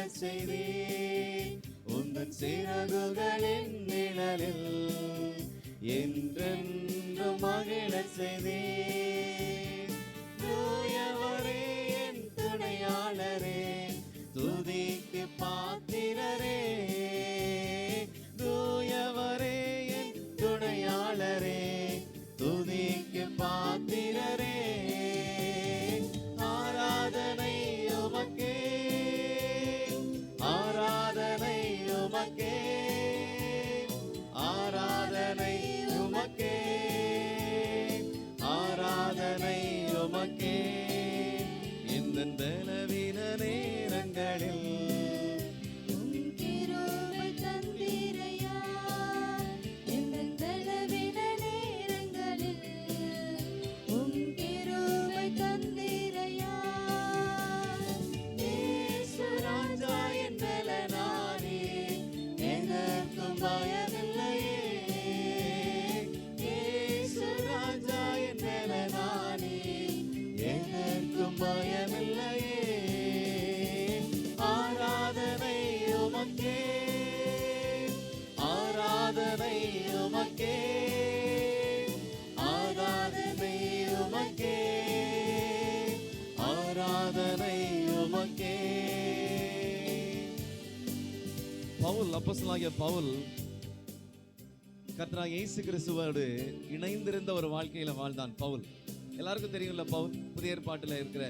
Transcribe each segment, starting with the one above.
மகிழச் செய்தீர். உந்தன் சிறகுகளின் நிழலில் என்றென்றும் மகிழச் செய்தீர். தூயவரே என் துணையாளரே, துதிக்கு பாத்திரரே. தூயவரே என் துணையாளரே, துதிக்கு பாத்திரரே. ஆராதனை உமக்கே, ஆராதனை உமக்கே, ஆராதனை உமக்கே, ஆராதனை உமக்கே. இந்த பலவீன நேரங்களில் பயமில்லையே. ஆராதனை உமக்கே, ஆராதனை உமக்கே, ஆராதனை உமக்கே, ஆராதனை உமக்கே. பவுல், அப்போஸ்தலனாகிய பவுல் கர்த்தராகிய இயேசு கிறிஸ்துவோடு இணைந்திருந்த ஒரு வாழ்க்கையில வாழ்ந்தான் பவுல். எல்லாருக்கும் தெரியும்ல, பவுல் புதிய ஏற்பாட்டில் இருக்கிற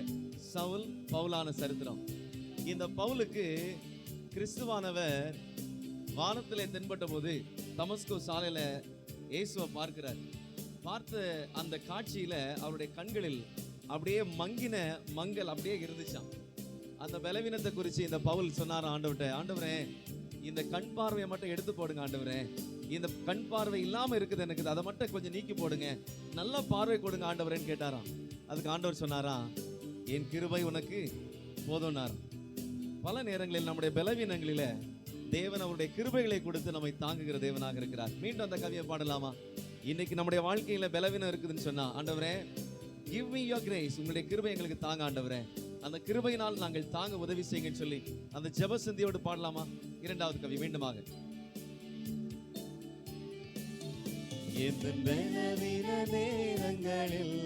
சவுல், பவுலான சரித்திரம். இந்த பவுலுக்கு கிறிஸ்துவானவர் வானத்திலே தென்பட்ட போது தமஸ்கு சாலையில இயேசுவை பார்க்கிறார். பார்த்த அந்த காட்சியில அவருடைய கண்களில் அப்படியே மங்கின மங்கள் அப்படியே இருந்துச்சாம். அந்த பலவீனத்தை குறித்து இந்த பவுல் சொன்னார் ஆண்டவர்கிட்ட, ஆண்டவரே இந்த கண் பார்வையை மட்டும் எடுத்து போடுங்க ஆண்டவரே, இந்த கண் பார்வை இல்லாம இருக்குது எனக்கு, அதை மட்டும் கொஞ்சம் நீக்கி போடுங்க, நல்ல பார்வை கொடுங்க ஆண்டவரேன்னு கேட்டாராம். அதுக்கு ஆண்டவர் சொன்னாராம், என் கிருபை உனக்கு போதும்னார். பல நேரங்களில் நம்முடைய பலவீனங்களில தேவன் அவருடைய கிருபைகளை கொடுத்து நம்மை தாங்குகிற தேவனாக இருக்கிறார். மீண்டும் அந்த கவியை பாடலாமா? இன்னைக்கு நம்முடைய வாழ்க்கையில பலவீனம் இருக்குதுன்னு சொன்னா, ஆண்டவரே give me your grace, உங்களுடைய கிருபை எங்களுக்கு தாங்க ஆண்டவரே, அந்த கிருபையினால் நாங்கள் தாங்க உதவி செய்யுங்கன்னு சொல்லி அந்த ஜெப சிந்தியோடு பாடலாமா? இரண்டாவது கவி மீண்டுமாக. இந்த பலவீன நேரங்களில்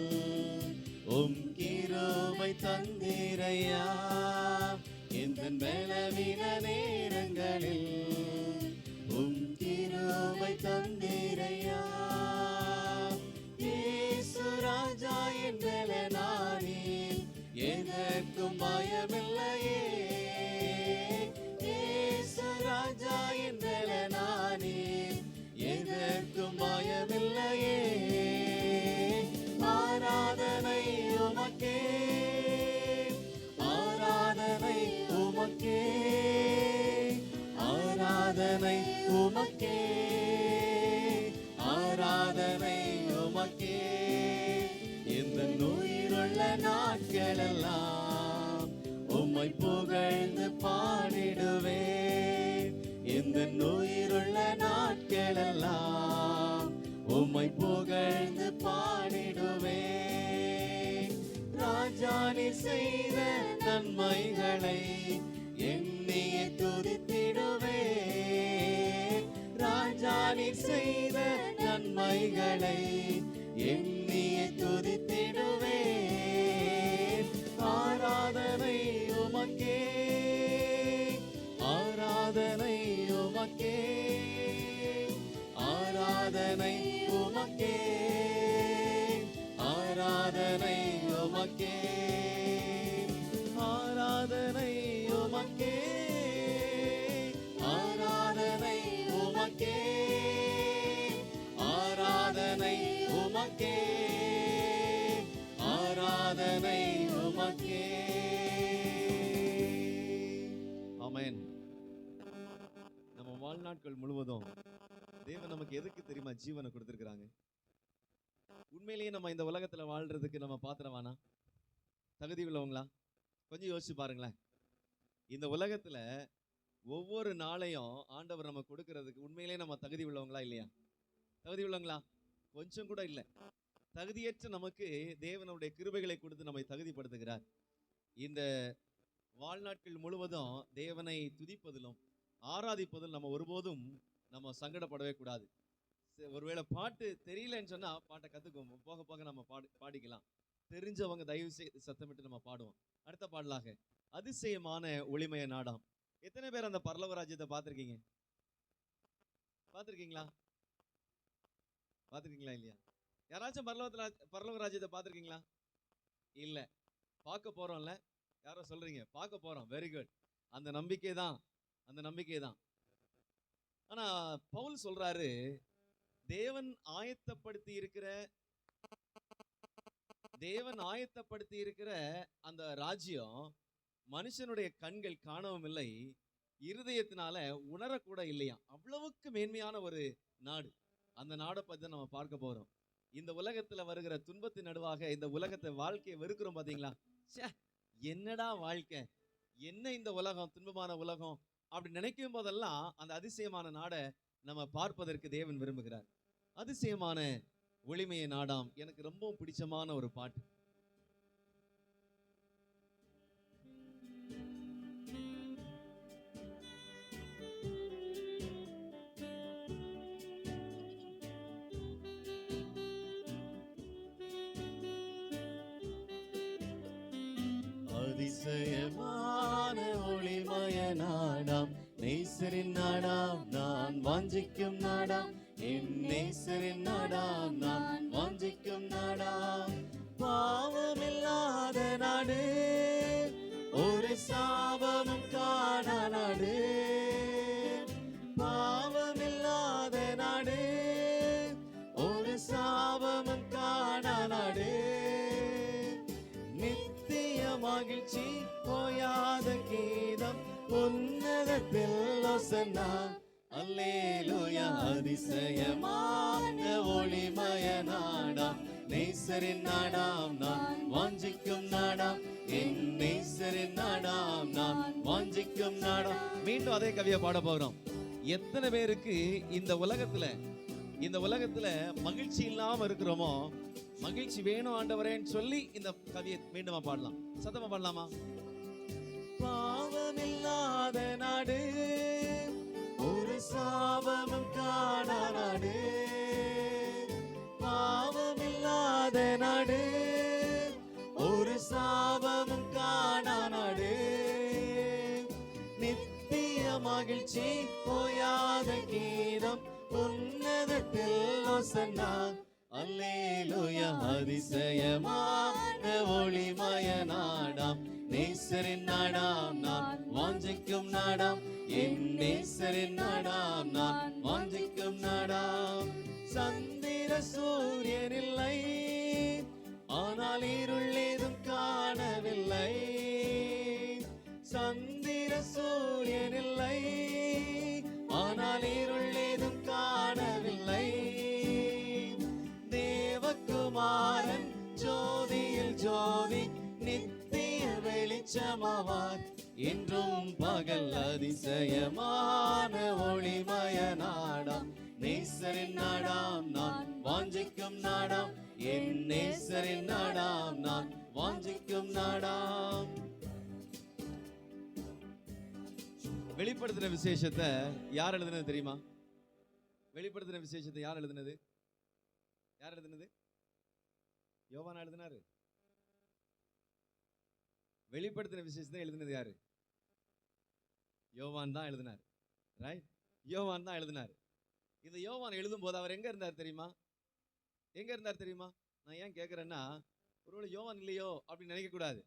உம் கிருபை தந்தீரையா, இந்த பலவீன நேரங்களில் உம் கிருபை தந்தீரையா. இயேசு ராஜா என் பலனானே, எதற்கும் பயமில்லையே. இயேசு ராஜா என் பலனானே, எதற்கும் பயமில்லையே. ஆராதனை உமக்கே, ஆராதனை உமக்கே, ஆராதனை உமக்கே, ஆராதனை உமக்கே. இந்த உயிருள்ள நாட்களெல்லாம் உம்மை புகழ்ந்து பாடிடுவேன். இந்த உயிருள்ள நாட்களெல்லாம் உம்மை புகழ்ந்து பாடிடுவேன். ராஜா நீர் செய்த நன்மைகளை எண்ணியே துதித்திடுவேன். ராஜா நீர் செய்த நன்மைகளை எண்ணியே துதித்திடுவேன். ஆராதனை உமக்கே, ஆராதனை உமக்கே, ஆராதனை உமக்கே, ஆராதனை உமக்கே, ஆராதனை உமக்கே, ஆராதனை உமக்கே, ஆராதனை உமக்கே, ஆராதனை உமக்கே. ஆமென். நம்ம வாழ்நாட்கள் முழுவதும் தேவன் நமக்கு எதுக்கு தெரியுமா ஜீவனை கொடுத்திருக்கிறாங்க? உண்மையிலேயே நம்ம இந்த உலகத்துல வாழ்றதுக்கு நம்ம பாத்திரவானா, தகுதி உள்ளவங்களா? கொஞ்சம் யோசிச்சு பாருங்களேன். இந்த உலகத்துல ஒவ்வொரு நாளையும் ஆண்டவர் நம்ம கொடுக்கறதுக்கு உண்மையிலேயே நம்ம தகுதி உள்ளவங்களா இல்லையா? தகுதி உள்ளவங்களா? கொஞ்சம் கூட இல்லை. தகுதியற்ற நமக்கு தேவனுடைய கிருபைகளை கொடுத்து நம்மை தகுதிப்படுத்துகிறார். இந்த வாழ்நாட்கள் முழுவதும் தேவனை துதிப்பதிலும் ஆராதிப்பதிலும் நம்ம ஒருபோதும் நம்ம சங்கடப்படவே கூடாது. ஒருவேளை பாட்டு தெரியலன்னு சொன்னா பாட்டை கத்துக்குவோம், போக போக நம்ம பாடிக்கலாம். தெரிஞ்சவங்க தயவு செய்து சத்தமிட்டு நம்ம பாடுவோம். அடுத்த பாடலாக அதிசயமான ஒளிமய நாடாம். எத்தனை பேர் அந்த பரலோக ராஜ்யத்தை பார்த்திருக்கீங்க? பார்த்திருக்கீங்களா? பார்த்திருக்கீங்களா இல்லையா? யாராச்சும் பரலோக ராஜ்யத்தை பார்த்திருக்கீங்களா? இல்ல, பார்க்க போறோம்ல. யாரோ சொல்றீங்க பார்க்க போறோம், வெரி குட். அந்த நம்பிக்கை தான், அந்த நம்பிக்கை தான். ஆனா பவுல் சொல்றாரு, தேவன் ஆயத்தப்படுத்தி இருக்கிற அந்த ராஜ்யம் மனுஷனுடைய கண்கள் காணவும் இல்லை, இருதயத்தினால உணரக்கூட இல்லையா. அவ்வளவுக்கு மேன்மையான ஒரு நாடு. அந்த நாடை பத்தி நம்ம பார்க்க போறோம். இந்த உலகத்துல வருகிற துன்பத்தின் நடுவாக இந்த உலகத்தை வாழ்க்கையை வெறுக்கிறோம் பாத்தீங்களா? என்னடா வாழ்க்கை, என்ன இந்த உலகம், துன்பமான உலகம் அப்படி நினைக்கும் போதெல்லாம் அந்த அதிசயமான நாடை நம்ம பார்ப்பதற்கு தேவன் விரும்புகிறார். அதிசயமான ஒளிமைய நாடாம் எனக்கு ரொம்ப பிடிச்சமான ஒரு பாட்டு. அதிசயமான ஒளிமய நாடாம், நேசரின் நாடாம், நான் வாஞ்சிக்கும் நாடாம், என் நேசரின் நாடாம், நான் வாஞ்சிக்கும் நாடாம். பாவமில்லாத நாடு, ஒரு சாபமும் காணா நாடு. பாவமில்லாத நாடு, ஒரு சாபமும் காணா நாடு. நித்திய மகிழ்ச்சி, போயாத கீதம், உன்னதத்தில் ஓசன்னா, அல்லேலூயா. அதிசயமான ஒளிமய நாடாம், நேசரின் நாடாம், நான் வாஞ்சிக்கும் நாடாம், என் நேசரின் நாடாம், நான் வாஞ்சிக்கும் நாடாம். மீண்டும் அதே கவியை பாட போகிறோம். எத்தனை பேருக்கு இந்த உலகத்துல மகிழ்ச்சி இல்லாம இருக்கிறோமோ, மகிழ்ச்சி வேணும் ஆண்டவரேன்னு சொல்லி இந்த கவியை மீண்டுமா பாடலாம்? சத்தமா பாடலாமா? பாவமில்லாத நாடு, ஒரு சாபமும் காணா நாடு. பாவமில்லாத நாடு, ஒரு சாபமும் காணா நாடு. நித்திய மகிழ்ச்சி, போயாத கீதம், உன்னதத்தில் ஓசன்னா, அல்லேலூயா. அதிசயமான ஒளிமய நாடாம், நேசரின் நாடாம், நான் வாஞ்சிக்கும் நாடாம், என் நேசரின் நாடாம், நான் வாஞ்சிக்கும் நாடாம். சந்திர சூரியன் இல்லை, ஆனால் இருள் ஏதும் காணவில்லை. சந்திர சூரியன் இல்லை, ஆனால் இருள் ஏதும் காணவில்லை. தேவகுமாரன் ஜோதியில் ஜோதி, நித்திய வெளிச்சமாவார், என்றும் பகல். அதிசயமான ஒளிமய நாடாம், நேசரின் நாடாம், நான் வாஞ்சிக்கும் நாடாம், என் நேசரின் நாடாம், நான் வாஞ்சிக்கும் நாடாம். வெளிப்படுத்தின விசேஷத்தை யார் எழுதுனது தெரியுமா? வெளிப்படுத்தின விசேஷத்தை யார் எழுதுனது? யோவான் எழுதினாரு. வெளிப்படுத்தின விசேஷத்தை எழுதினது யாரு? யோவான் தான் எழுதினார். ரைட், யோவான் தான் எழுதினார். இந்த யோவான் எழுதும் போது அவர் எங்க இருந்தார் தெரியுமா? நான் ஏன் கேட்கிறேன்னா, ஒருவேளை யோவான் இல்லையோ அப்படின்னு நினைக்க கூடாது.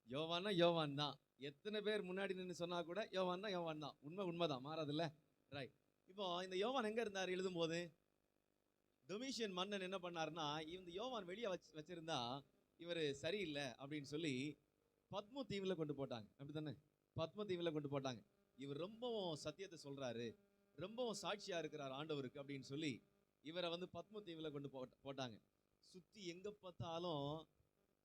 யோவான்னா யோவான் தான். எத்தனை பேர் முன்னாடி நின்று சொன்னா கூட யோவான் தான். உண்மைதான், மாறாதுல்ல. ரைட். இப்போ இந்த யோவான் எங்க இருந்தார் எழுதும் போது? டொமிஷியன் மன்னன் என்ன பண்ணாருன்னா, இந்த யோவான் வெளியே வச்சிருந்தா இவர் சரியில்லை அப்படின்னு சொல்லி பத்ம தீவில் கொண்டு போட்டாங்க. அப்படித்தானே? பத்ம தீவில் கொண்டு போட்டாங்க. இவர் ரொம்பவும் சத்தியத்தை சொல்றாரு, ரொம்பவும் சாட்சியா இருக்கிறார் ஆண்டவருக்கு அப்படின்னு சொல்லி இவரை பத்ம தீவில் கொண்டு போட்டாங்க. சுத்தி எங்க பார்த்தாலும்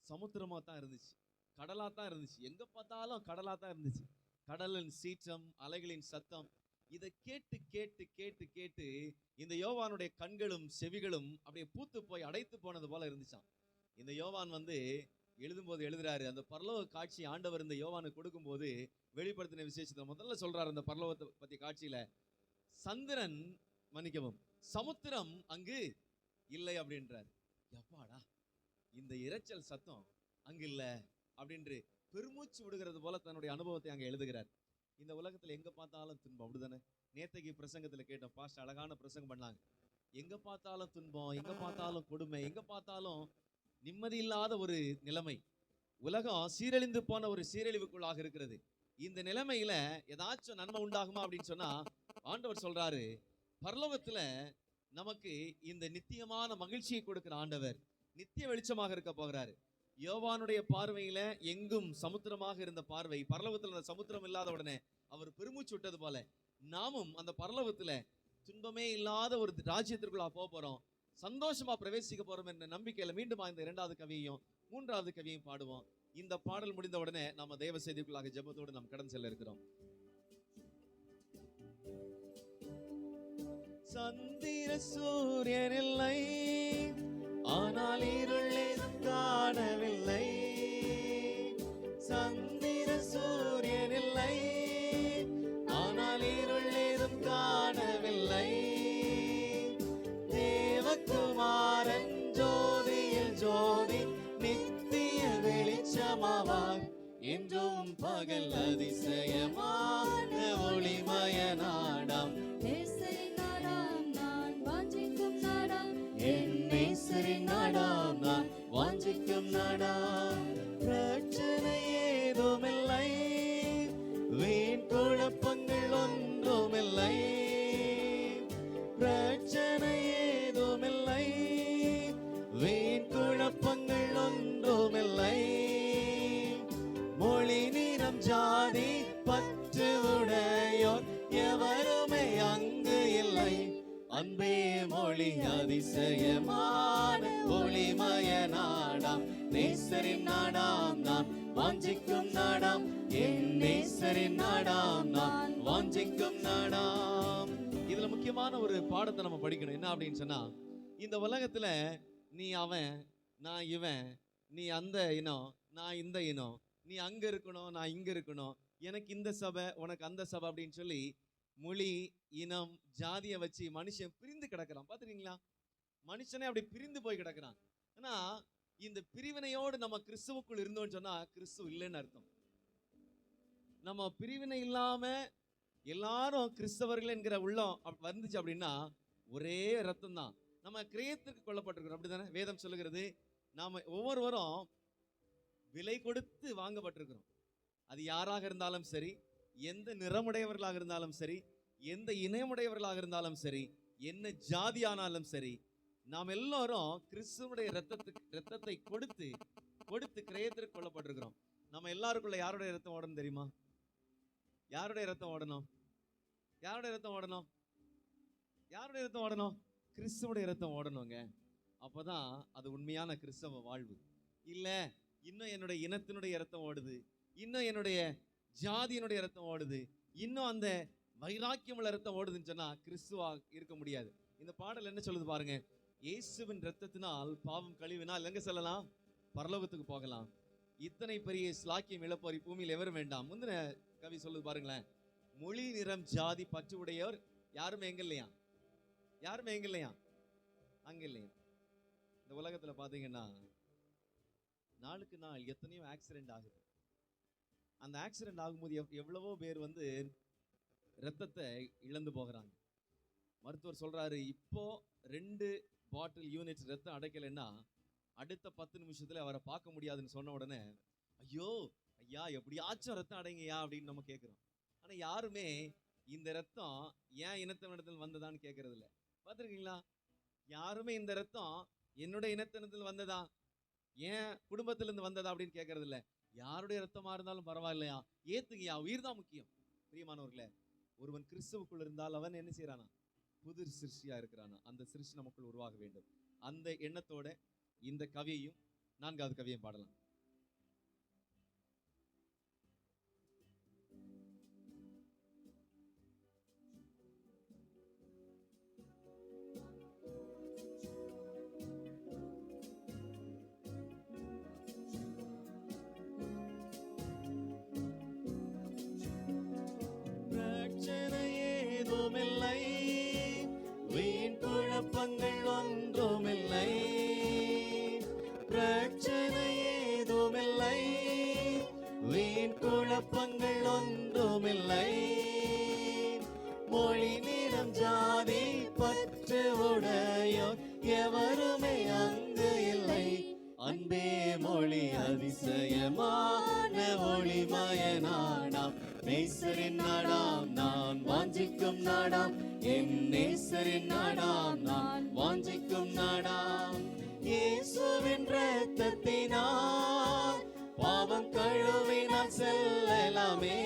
சமுத்திரமா தான் இருந்துச்சு, கடலா தான் இருந்துச்சு. எங்க பார்த்தாலும் கடலா தான் இருந்துச்சு. கடலின் சீற்றம், அலைகளின் சத்தம், இதை கேட்டு கேட்டு கேட்டு கேட்டு இந்த யோவானுடைய கண்களும் செவிகளும் அப்படியே பூத்து போய் அடைத்து போனது போல இருந்துச்சான். இந்த யோவான் எழுதும்போது எழுதுறாரு, அந்த பரலோக காட்சி ஆண்டவர் இந்த யோவானுக்கு கொடுக்கும்போது வெளிப்படுத்தின விசேஷத்தை முதல்ல சொல்றாரு. அந்த பரலோகத்தை பத்தி காட்சியில சந்திரன், மன்னிக்கவும், சமுத்திரம் அங்கு இல்லை அப்படின்றாரு. எப்பாடா, இந்த இரைச்சல் சத்தம் அங்கு இல்ல அப்படின்று பெருமூச்சு விடுகிறது போல தன்னுடைய அனுபவத்தை அங்க எழுதுகிறார். இந்த உலகத்துல எங்க பார்த்தாலும் துன்பம், அப்படிதானே? நேத்தைக்கு பிரசங்கத்துல கேட்டோம், பாஸ்டர் அழகான பிரசங்கம் பண்ணாங்க. எங்க பார்த்தாலும் துன்பம், எங்க பார்த்தாலும் கொடுமை, எங்க பார்த்தாலும் நிம்மதி இல்லாத ஒரு நிலைமை. உலகம் சீரழிந்து போன ஒரு சீரழிவுக்குள்ளாக இருக்கிறது. இந்த நிலைமையில ஏதாச்சும் நன்மை உண்டாகுமா அப்படின்னு சொன்னா ஆண்டவர் சொல்றாரு, பரலோகத்துல நமக்கு இந்த நித்தியமான மகிழ்ச்சியை கொடுக்கிற ஆண்டவர் நித்திய வெளிச்சமாக இருக்க போகிறாரு. யோவானுடைய பார்வையில எங்கும் சமுத்திரமாக இருந்த பார்வை, பரலோகத்துல அந்த சமுத்திரம் இல்லாத உடனே அவர் பெருமூச்சு விட்டது போல நாமும் அந்த பரலோகத்துல துன்பமே இல்லாத ஒரு ராஜ்யத்திற்குள்ள போக போறோம், சந்தோஷமா பிரவேசிக்க போறோம் என்ற நம்பிக்கையில மீண்டும் இந்த 2வது கவியையும் 3வது கவியையும் பாடுவோம். இந்த பாடல் முடிந்த உடனே நாம தேவ செய்திக்குள்ளாக ஜெபத்தோடு நாம் கடந்து செல்ல இருக்கிறோம். சந்திர சூரியன் இல்லை, ஆனால் இருள் ஏதும் காணவில்லை. சந்திர சூரியன் இல்லை, ஆனால் இருள் ஏதும் காணவில்லை. தேவகுமாரன் ஜோதியில் ஜோதி, நித்திய வெளிச்சமாவார், என்றும் பகல் அதிசயமான ஒளிமய நாடாம். நாடாம் நான் வாஞ்சிக்கும் நாடாம். பிரச்சனை ஏதுமில்லை, வீண் குழப்பங்கள் ஒன்றுமில்லை. பிரச்சனை ஏதுமில்லை, வீண் குழப்பங்கள் ஒன்றுமில்லை. மொழி நிறம் ஜாதி பற்று உடையோர் எவருமே அங்கு இல்லை. அன்பே மொழி அதிசயமான ஒளிமய நாடாம். நேசரின் நாடாம் நான் வாஞ்சிக்கும் நாடாம். என் நேசரின் நாடாம் நான் வாஞ்சிக்கும் நாடாம். இதுல முக்கியமான ஒரு பாடத்தை நம்ம படிக்கணும். என்ன அப்படின்னு சொன்னா, இந்த உலகத்துல நீ அவன், நான் இவன், நீ அந்த இனம், நான் இந்த இனம், நீ அங்க இருக்கணும், நான் இங்க இருக்கணும், எனக்கு இந்த சபை, உனக்கு அந்த சபை அப்படின்னு சொல்லி மொழி, இனம், ஜாதியை வச்சு மனுஷன் பிரிந்து கிடக்கிறான். பாத்துறீங்களா? மனுஷனே அப்படி பிரிந்து போய் கிடக்கிறான். ஆனா இந்த பிரிவினையோடு நம்ம கிறிஸ்துவுக்குள் இருந்தோம்னு சொன்னா கிறிஸ்து இல்லைன்னு அர்த்தம். நம்ம பிரிவினை இல்லாம எல்லாரும் கிறிஸ்தவர்கள் என்கிற உள்ளம் வந்துச்சு அப்படின்னா ஒரே ரத்தம் தான். நம்ம கிரயத்திற்கு கொல்லப்பட்டிருக்கிறோம், அப்படிதானே? வேதம் சொல்லுகிறது, நாம ஒவ்வொருவரும் விலை கொடுத்து வாங்கப்பட்டிருக்கிறோம். அது யாராக இருந்தாலும் சரி, எந்த நிறமுடையவர்களாக இருந்தாலும் சரி, எந்த இனமுடையவர்களாக இருந்தாலும் சரி, என்ன ஜாதியானாலும் சரி, நாம் எல்லாரும் கிறிஸ்துவனுடைய ரத்தத்தை கொடுத்து கொடுத்து கிரயத்திற்கு கொல்லப்பட்டிருக்கிறோம். நம்ம எல்லாருக்குள்ள யாருடைய ரத்தம் ஓடணும் தெரியுமா? யாருடைய ரத்தம் ஓடணும்? யாருடைய ரத்தம் ஓடணும்? யாருடைய ரத்தம் ஓடணும்? கிறிஸ்துவுடைய ரத்தம் ஓடணுங்க. அப்பதான் அது உண்மையான கிறிஸ்தவ வாழ்வு. இல்ல இன்னும் என்னுடைய இனத்தினுடைய ரத்தம் ஓடுது, இன்னும் என்னுடைய ஜாதியினுடைய ரத்தம் ஓடுது, இன்னும் அந்த வைராக்கியமுள்ள ரத்தம் ஓடுதுன்னு சொன்னா கிறிஸ்துவா இருக்க முடியாது. இந்த பாடல் என்ன சொல்லுது பாருங்க, இயேசுவின் ரத்தத்தினால் பாவம் கழுவினால் எங்க செல்லலாம்? பரலோகத்துக்கு போகலாம். இத்தனை பெரிய ஸ்லாக்கியம் இழப்போர் பூமியில் எவரும் வேண்டாம். முந்தின கவி சொல்லுது பாருங்களேன், மொழி நிறம் ஜாதி பற்று உடையவர் யாருமே எங்க இல்லையா? யாருமே எங்க இல்லையா? அங்க இல்லையா? இந்த உலகத்துல பாத்தீங்கன்னா நாளுக்கு நாள் எத்தனையோ ஆக்சிடென்ட் ஆகுது. அந்த ஆக்சிடென்ட் ஆகும்போது எவ்வளவோ பேர் ரத்தத்தை இழந்து போகிறாங்க. மருத்துவர் சொல்றாரு, இப்போ 2 பாட்டில் யூனிட் ரத்தம் அடைக்கலைன்னா அடுத்த 10 நிமிஷத்துல அவரை பார்க்க முடியாதுன்னு சொன்ன உடனே, ஐயோ ஐயா எப்படியாச்சும் ரத்தம் அடைங்கய்யா அப்படின்னு நம்ம கேட்கிறோம். ஆனா யாருமே இந்த ரத்தம் ஏன் இனத்தினிடத்தில் வந்ததான்னு கேட்கறது இல்லை. பார்த்துருக்கீங்களா? யாருமே இந்த ரத்தம் என்னுடைய இனத்தினத்தில் வந்ததா, ஏன் குடும்பத்திலிருந்து வந்ததா அப்படின்னு கேட்கறது இல்லை. யாருடைய ரத்தமா இருந்தாலும் பரவாயில்லையா, ஏத்துங்கய்யா, உயிர் தான் முக்கியம். பிரியமானவர்களே, ஒருவன் கிறிஸ்துவுக்குள் இருந்தால் அவன் என்ன செய்யறானா? புது சிருஷ்டியா இருக்கிறானா? அந்த சிருஷ்டி நமக்குள் உருவாக வேண்டும். அந்த எண்ணத்தோட இந்த கவியையும் 4வது கவியையும் பாடலாம். ஒன்றுமில்லை. மொழி நிறம் ஜாதி பற்று உடையோர் எவருமே அங்கு இல்லை. அன்பே மொழி அதிசயமான ஒளிமய நாடாம், நேசரின் நாடாம் நான் வாஞ்சிக்கும் நாடாம், என் நேசரின் நாடாம் நான் வாஞ்சிக்கும் நாடாம். இயேசுவின் இரத்தத்தினால் பாவம் கழுவினால் செல்லலாமே.